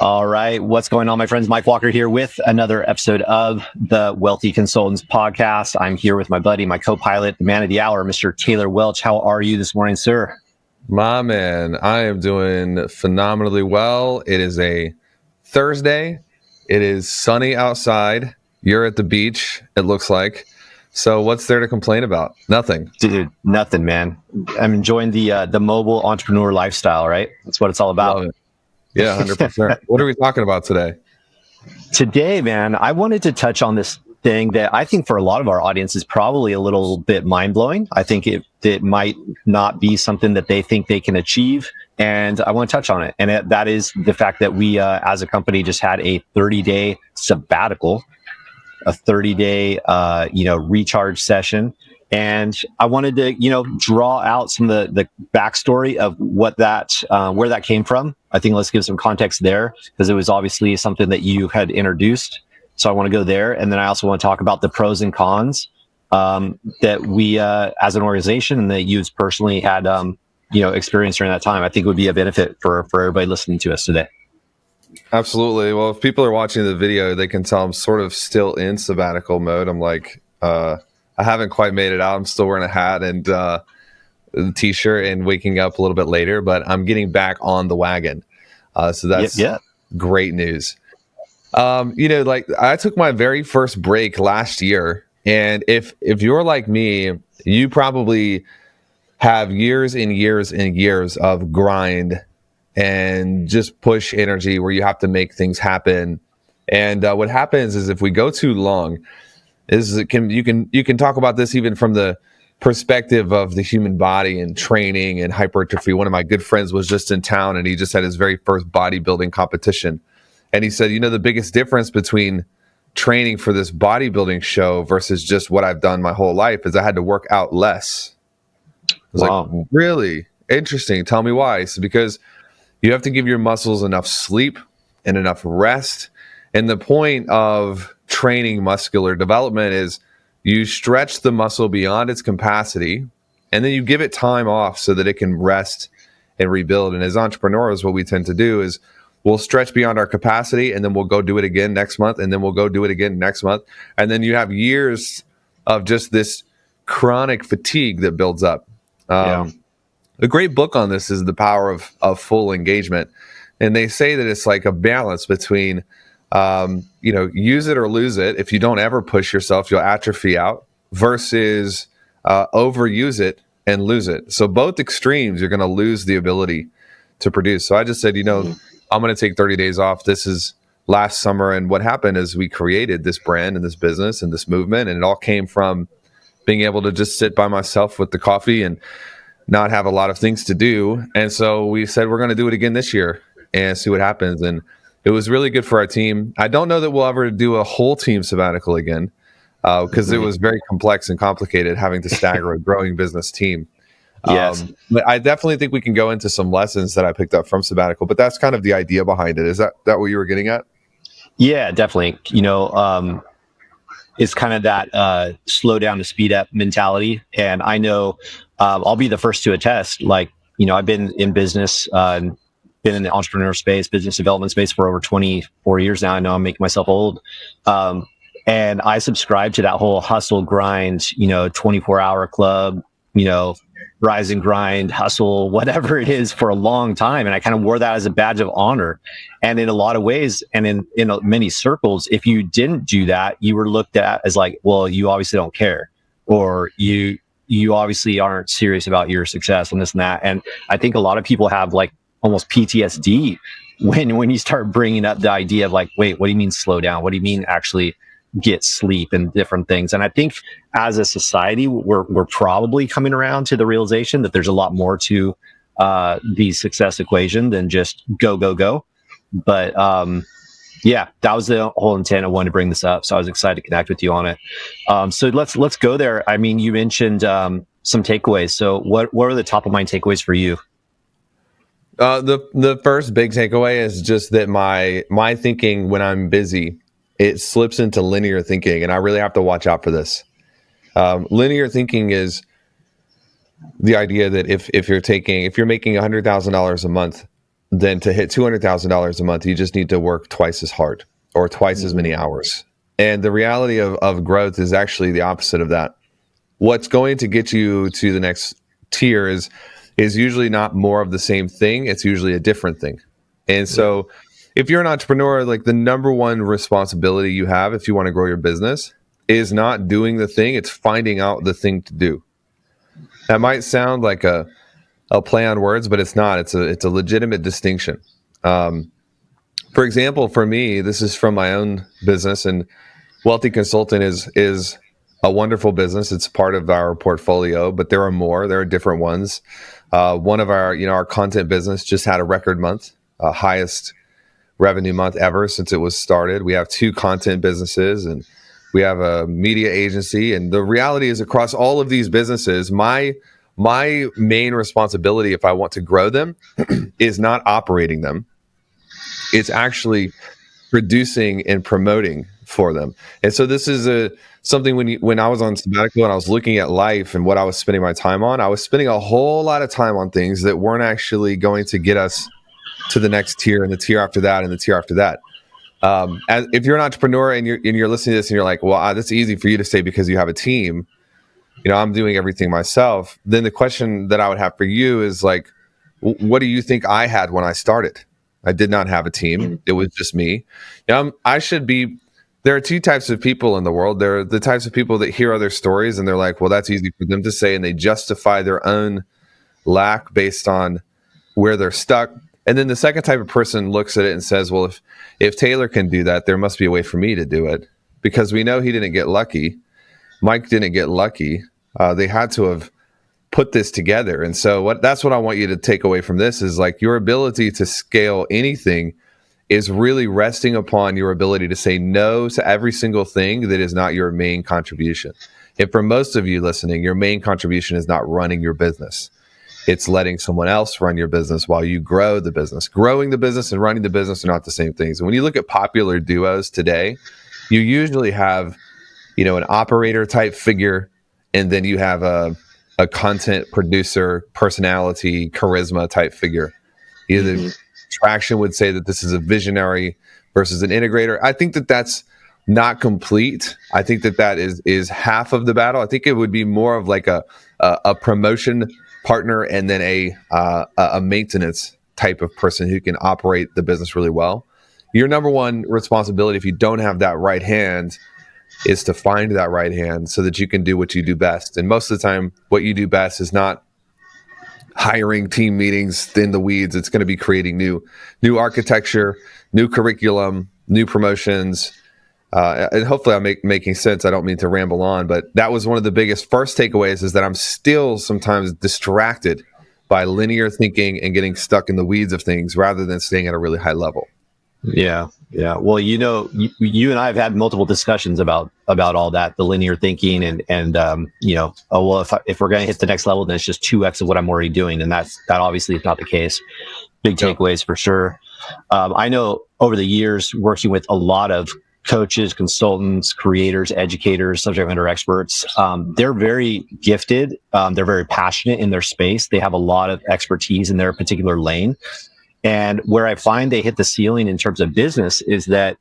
All right. What's going on, my friends? Mike Walker here with another episode of the Wealthy Consultants podcast. I'm here with my buddy, my co-pilot, the man of the hour, Mr. Taylor Welch. How are you this morning, sir? My man, I am doing phenomenally well. It is a Thursday. It is sunny outside. You're at the beach, it looks like. So what's there to complain about? Nothing. Dude, nothing, man. I'm enjoying the mobile entrepreneur lifestyle, right? That's what it's all about. Love it. Yeah, 100%. What are we talking about today? Today, man, I wanted to touch on this thing that I think for a lot of our audience is probably a little bit mind-blowing. I think it might not be something that they think they can achieve, and I want to touch on it. And that is the fact that we, as a company, just had a 30-day sabbatical, a 30-day, recharge session. And I wanted to, draw out some of the backstory of what where that came from. I think let's give some context there because it was obviously something that you had introduced. So I want to go there. And then I also want to talk about the pros and cons that we, as an organization, and that you've personally had, experienced during that time. I think it would be a benefit for everybody listening to us today. Absolutely. Well, if people are watching the video, they can tell I'm sort of still in sabbatical mode. I'm like, I haven't quite made it out. I'm still wearing a hat and the t-shirt and waking up a little bit later, but I'm getting back on the wagon. So that's great news. I took my very first break last year. And if you're like me, you probably have years and years and years of grind and just push energy where you have to make things happen. And what happens is if we go too long, you can talk about this even from the perspective of the human body and training and hypertrophy. One of my good friends was just in town and he just had his very first bodybuilding competition. And he said, the biggest difference between training for this bodybuilding show versus just what I've done my whole life is I had to work out less. I was like, really? Interesting. Tell me why. It's because you have to give your muscles enough sleep and enough rest. And the point of training muscular development is you stretch the muscle beyond its capacity and then you give it time off so that it can rest and rebuild. And as entrepreneurs, what we tend to do is we'll stretch beyond our capacity and then we'll go do it again next month and then we'll go do it again next month. And then you have years of just this chronic fatigue that builds up. A great book on this is The Power of Full Engagement. And they say that it's like a balance between use it or lose it. If you don't ever push yourself, you'll atrophy out versus overuse it and lose it. So both extremes, you're going to lose the ability to produce. So I just said, I'm going to take 30 days off. This is last summer. And what happened is we created this brand and this business and this movement. And it all came from being able to just sit by myself with the coffee and not have a lot of things to do. And so we said, we're going to do it again this year and see what happens. And it was really good for our team. I don't know that we'll ever do a whole team sabbatical again because it was very complex and complicated having to stagger a growing business team. Yes. But I definitely think we can go into some lessons that I picked up from sabbatical, but that's kind of the idea behind it. Is that what you were getting at? Yeah, definitely. It's kind of that slow down to speed up mentality. And I know I'll be the first to attest, I've been in business and been in the entrepreneur space, business development space for over 24 years now. I know I'm making myself old. And I subscribe to that whole hustle grind, 24-hour club, rise and grind, hustle, whatever it is for a long time. And I kind of wore that as a badge of honor. And in a lot of ways, and in many circles, if you didn't do that, you were looked at as like, well, you obviously don't care, or you obviously aren't serious about your success and this and that. And I think a lot of people have almost PTSD when you start bringing up the idea of wait, what do you mean slow down? What do you mean actually get sleep and different things? And I think as a society, we're probably coming around to the realization that there's a lot more to the success equation than just go. But that was the whole intent. I wanted to bring this up, so I was excited to connect with you on it. So let's go there. I mean, you mentioned some takeaways. So what are the top of mind takeaways for you? The first big takeaway is just that my thinking when I'm busy, it slips into linear thinking, and I really have to watch out for this. Linear thinking is the idea that if you're making $100,000 a month, then to hit $200,000 a month, you just need to work twice as hard or twice as many hours. And the reality of growth is actually the opposite of that. What's going to get you to the next tier is usually not more of the same thing. It's usually a different thing. And so if you're an entrepreneur, like the number one responsibility you have if you want to grow your business is not doing the thing, it's finding out the thing to do. That might sound like a play on words, but it's not. It's a legitimate distinction. For example, for me, this is from my own business, and Wealthy Consultant is a wonderful business. It's part of our portfolio, but there are more. There are different ones. One of our content business just had a record month, highest revenue month ever since it was started. We have 2 content businesses, and we have a media agency. And the reality is, across all of these businesses, my main responsibility, if I want to grow them, is not operating them. It's actually producing and promoting for them. And so this is something when I was on sabbatical and I was looking at life and what I was spending my time on, I was spending a whole lot of time on things that weren't actually going to get us to the next tier and the tier after that and the tier after that. If you're an entrepreneur and you're listening to this and you're like, well, that's easy for you to say because you have a team, I'm doing everything myself. Then the question that I would have for you is like, what do you think I had when I started? I did not have a team. It was just me. There are 2 types of people in the world. There are the types of people that hear other stories and they're like, well, that's easy for them to say. And they justify their own lack based on where they're stuck. And then the second type of person looks at it and says, well, if Taylor can do that, there must be a way for me to do it, because we know he didn't get lucky. Mike didn't get lucky. They had to have put this together. And so that's what I want you to take away from this is like your ability to scale anything is really resting upon your ability to say no to every single thing that is not your main contribution. And for most of you listening, your main contribution is not running your business. It's letting someone else run your business while you grow the business. Growing the business and running the business are not the same things. And when you look at popular duos today, you usually have, an operator type figure, and then you have a content producer, personality, charisma type figure. Either Traction would say that this is a visionary versus an integrator. I think that that's not complete. I think that is half of the battle. I think it would be more of like a promotion partner and then a maintenance type of person who can operate the business really well. Your number one responsibility, if you don't have that right hand, is to find that right hand so that you can do what you do best. And most of the time, what you do best is not hiring team meetings in the weeds. It's going to be creating new architecture, new curriculum, new promotions. And hopefully I'm making sense. I don't mean to ramble on, but that was one of the biggest first takeaways, is that I'm still sometimes distracted by linear thinking and getting stuck in the weeds of things rather than staying at a really high level. Yeah. Well, you and I have had multiple discussions about all that, the linear thinking and if we're going to hit the next level, then it's just 2x of what I'm already doing. And that obviously is not the case. Big takeaways for sure. I know over the years working with a lot of coaches, consultants, creators, educators, subject matter experts, they're very gifted. They're very passionate in their space. They have a lot of expertise in their particular lane. And where I find they hit the ceiling in terms of business is that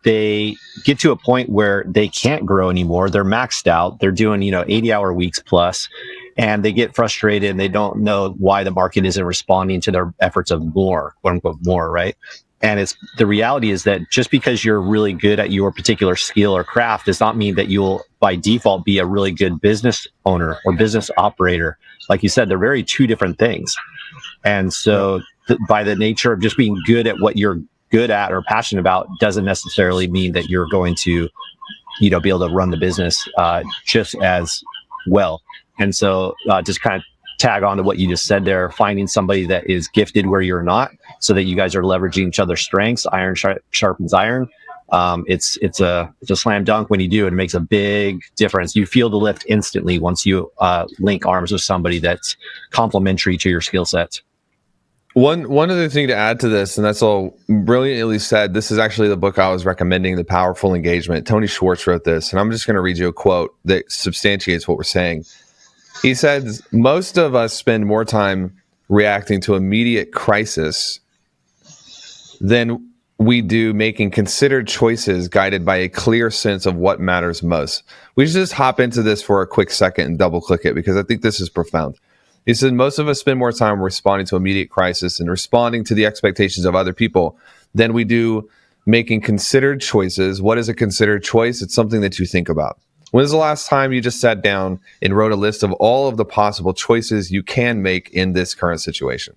they get to a point where they can't grow anymore. They're maxed out. They're doing, 80-hour weeks plus, and they get frustrated and they don't know why the market isn't responding to their efforts of more, quote unquote, more, right? And the reality is that just because you're really good at your particular skill or craft does not mean that you'll by default be a really good business owner or business operator. Like you said, they're very 2 different things. And so by the nature of just being good at what you're good at or passionate about doesn't necessarily mean that you're going to, be able to run the business just as well. And so just kind of tag on to what you just said there, finding somebody that is gifted where you're not so that you guys are leveraging each other's strengths. Iron sharpens iron. It's a slam dunk when you do it. It makes a big difference. You feel the lift instantly once you link arms with somebody that's complementary to your skill sets. One other thing to add to this, and that's all brilliantly said. This is actually the book I was recommending, The Powerful Engagement. Tony Schwartz wrote this, and I'm just going to read you a quote that substantiates what we're saying. He says, most of us spend more time reacting to immediate crisis then we do making considered choices guided by a clear sense of what matters most. We should just hop into this for a quick second and double click it, because I think this is profound. He said, most of us spend more time responding to immediate crisis and responding to the expectations of other people than we do making considered choices. What is a considered choice? It's something that you think about. When was the last time you just sat down and wrote a list of all of the possible choices you can make in this current situation?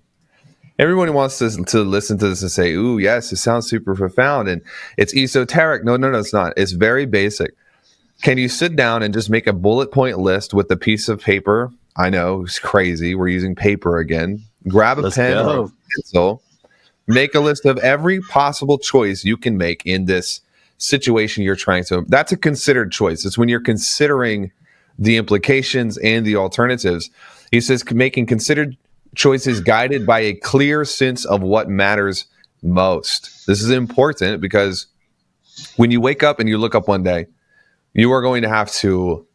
Everyone wants to listen to this and say, ooh, yes, it sounds super profound and it's esoteric. No, it's not. It's very basic. Can you sit down and just make a bullet point list with a piece of paper? I know, it's crazy. We're using paper again. Grab a pen or a pencil. Make a list of every possible choice you can make in this situation you're trying to. That's a considered choice. It's when you're considering the implications and the alternatives. He says making considered choices guided by a clear sense of what matters most. This is important because when you wake up and you look up one day, you are going to have to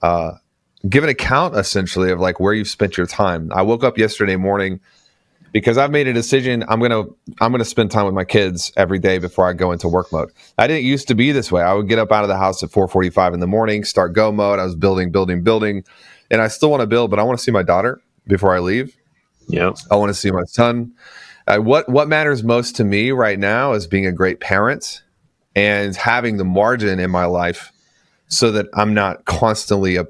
give an account essentially of like where you've spent your time. I woke up yesterday morning because I've made a decision. I'm gonna spend time with my kids every day before I go into work mode. I didn't used to be this way. I would get up out of the house at 4:45 in the morning, start go mode. I was building, and I still want to build, but I want to see my daughter before I leave. Yeah, I want to see my son. What matters most to me right now is being a great parent and having the margin in my life so that I'm not constantly a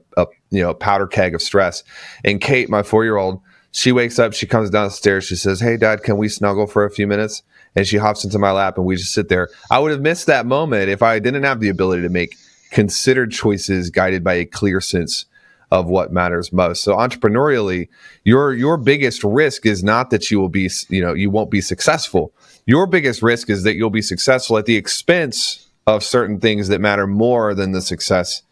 powder keg of stress. And Kate, my 4-year-old, she wakes up, she comes downstairs, she says, "Hey, Dad, can we snuggle for a few minutes?" And she hops into my lap and we just sit there. I would have missed that moment if I didn't have the ability to make considered choices guided by a clear sense of what matters most. So entrepreneurially, your biggest risk is not that you won't be successful. Your biggest risk is that you'll be successful at the expense of certain things that matter more than the success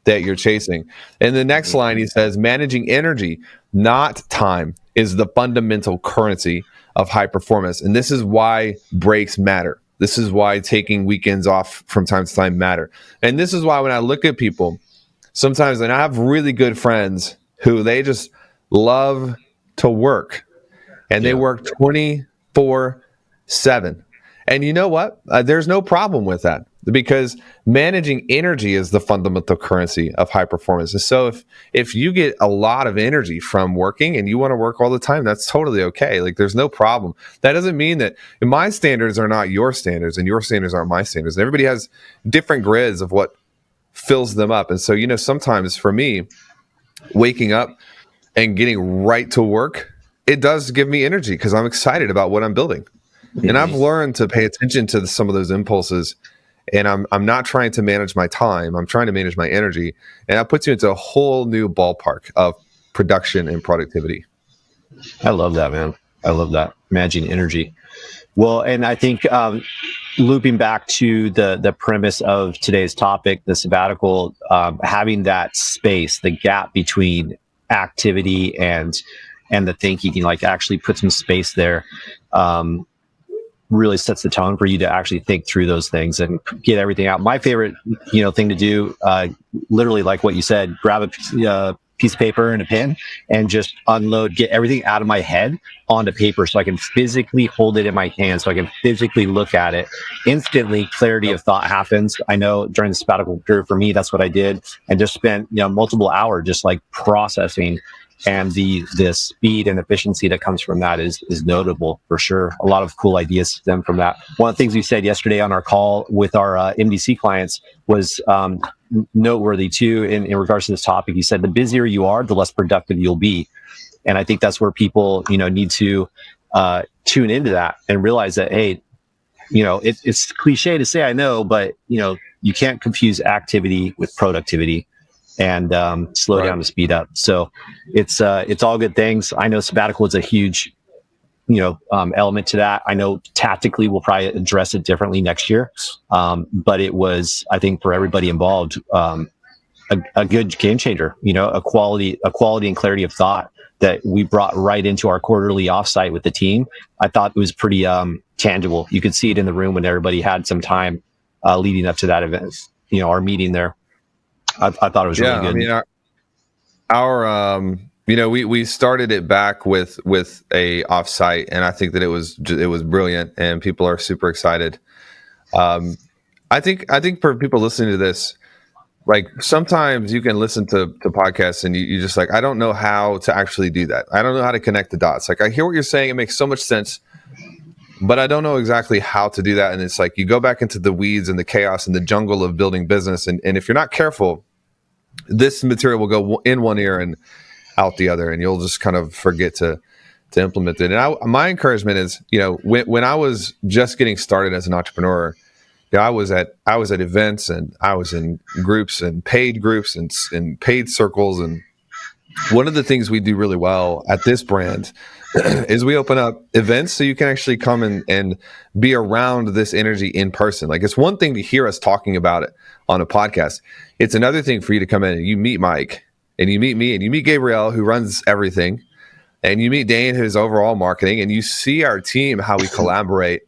that you're chasing. And the next line, he says, managing energy, not time, is the fundamental currency of high performance. And this is why breaks matter. This is why taking weekends off from time to time matter. And this is why when I look at people, sometimes, and I have really good friends who they just love to work, and they work 24/7. And you know what? There's no problem with that, because managing energy is the fundamental currency of high performance. And so if you get a lot of energy from working and you want to work all the time, that's totally okay. Like, there's no problem. That doesn't mean that my standards are not your standards and your standards aren't my standards. And everybody has different grids of what fills them up. And so, sometimes for me, waking up and getting right to work, it does give me energy because I'm excited about what I'm building. And I've learned to pay attention to some of those impulses. And I'm not trying to manage my time. I'm trying to manage my energy. And that puts you into a whole new ballpark of production and productivity. I love that, man. I love that. Managing energy. Well, and I think looping back to the premise of today's topic, the sabbatical, having that space, the gap between activity and the thinking, like actually put some space there, really sets the tone for you to actually think through those things and get everything out. My favorite, thing to do, literally like what you said, grab a piece of paper and a pen and just unload, get everything out of my head onto paper so I can physically hold it in my hand, so I can physically look at it. Instantly, clarity of thought happens. I know during the sabbatical period for me, that's what I did, and just spent multiple hours just like processing. And the speed and efficiency that comes from that is notable for sure. A lot of cool ideas stem from that. One of the things you said yesterday on our call with our MDC clients was noteworthy too in regards to this topic. You said the busier you are, the less productive you'll be. And I think that's where people, need to tune into that and realize that, hey, it's cliche to say, I know, but you can't confuse activity with productivity. And slow down to speed up. So it's all good things. I know sabbatical is a huge, element to that. I know tactically we'll probably address it differently next year, but it was, I think, for everybody involved, a good game changer. A quality and clarity of thought that we brought right into our quarterly offsite with the team. I thought it was pretty tangible. You could see it in the room when everybody had some time leading up to that event. Our meeting there. I thought it was really good. I mean, our we started it back with a offsite, and I think that it was brilliant, and people are super excited. I think for people listening to this, like sometimes you can listen to podcasts and you just like, I don't know how to actually do that. I don't know how to connect the dots. Like I hear what you're saying, it makes so much sense, but I don't know exactly how to do that. And it's like you go back into the weeds and the chaos and the jungle of building business, and if you're not careful, this material will go in one ear and out the other, and you'll just kind of forget to implement it. And my encouragement is, when I was just getting started as an entrepreneur, I was at events, and I was in groups and paid groups and paid circles. And one of the things we do really well at this brand is we open up events so you can actually come and be around this energy in person. Like it's one thing to hear us talking about it on a podcast. It's another thing for you to come in and you meet Mike, and you meet me, and you meet Gabrielle, who runs everything, and you meet Dane, who's overall marketing, and you see our team, how we collaborate,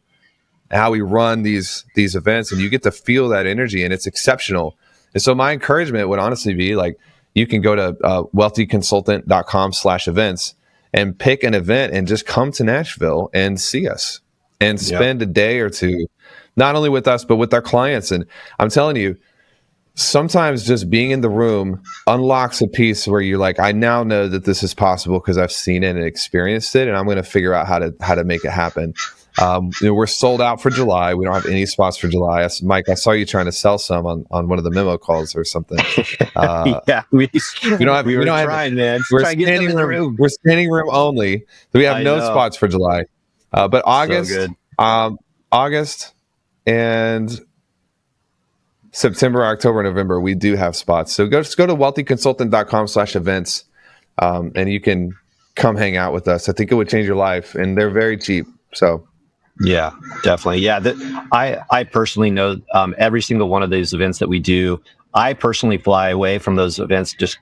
and how we run these events, and you get to feel that energy, and it's exceptional. And so my encouragement would honestly be like, you can go to wealthyconsultant.com/events and pick an event and just come to Nashville and see us and spend a day or two, not only with us, but with our clients. And I'm telling you, sometimes just being in the room unlocks a piece where you're like, I now know that this is possible because I've seen it and experienced it, and I'm going to figure out how to make it happen. We're sold out for July. We don't have any spots for July. Mike, I saw you trying to sell some on one of the memo calls or something. We were trying, man. We're standing room. We're standing room only. We have no spots for July, but August, August, and September, October, November, we do have spots. So just go to wealthyconsultant.com/events, and you can come hang out with us. I think it would change your life, and they're very cheap. So. Yeah, definitely. Yeah. I personally know every single one of these events that we do, I personally fly away from those events just,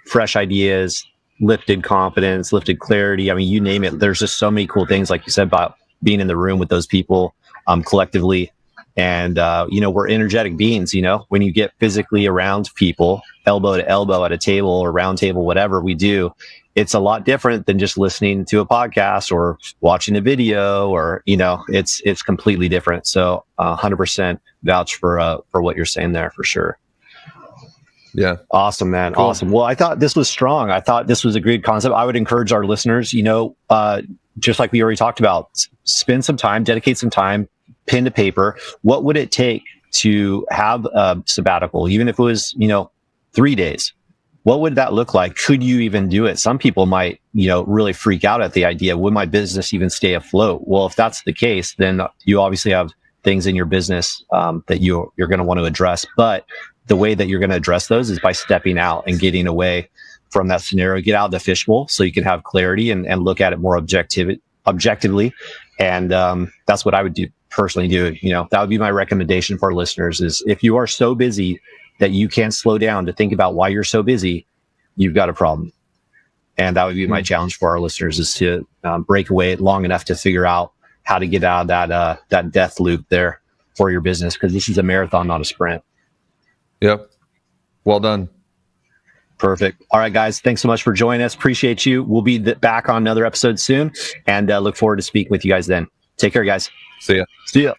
fresh ideas, lifted confidence, lifted clarity. I mean, you name it. There's just so many cool things, like you said, about being in the room with those people collectively. And, we're energetic beings, when you get physically around people, elbow to elbow at a table or round table, whatever we do, it's a lot different than just listening to a podcast or watching a video, or, it's completely different. So 100% vouch for what you're saying there for sure. Yeah. Awesome, man. Cool. Awesome. Well, I thought this was strong. I thought this was a great concept. I would encourage our listeners, just like we already talked about, spend some time, dedicate some time, pen to paper. What would it take to have a sabbatical, even if it was, 3 days? What would that look like? Could you even do it? Some people might, really freak out at the idea. Would my business even stay afloat? Well, if that's the case, then you obviously have things in your business that you're going to want to address. But the way that you're going to address those is by stepping out and getting away from that scenario. Get out of the fishbowl so you can have clarity and look at it more objectively. And that's what I would personally do. That would be my recommendation for our listeners is, if you are so busy that you can't slow down to think about why you're so busy, you've got a problem. And that would be my challenge for our listeners, is to break away long enough to figure out how to get out of that death loop there for your business, because this is a marathon, not a sprint. Yep. Well done. Perfect. All right, guys. Thanks so much for joining us. Appreciate you. We'll be back on another episode soon, and look forward to speaking with you guys then. Take care, guys. See ya. See ya.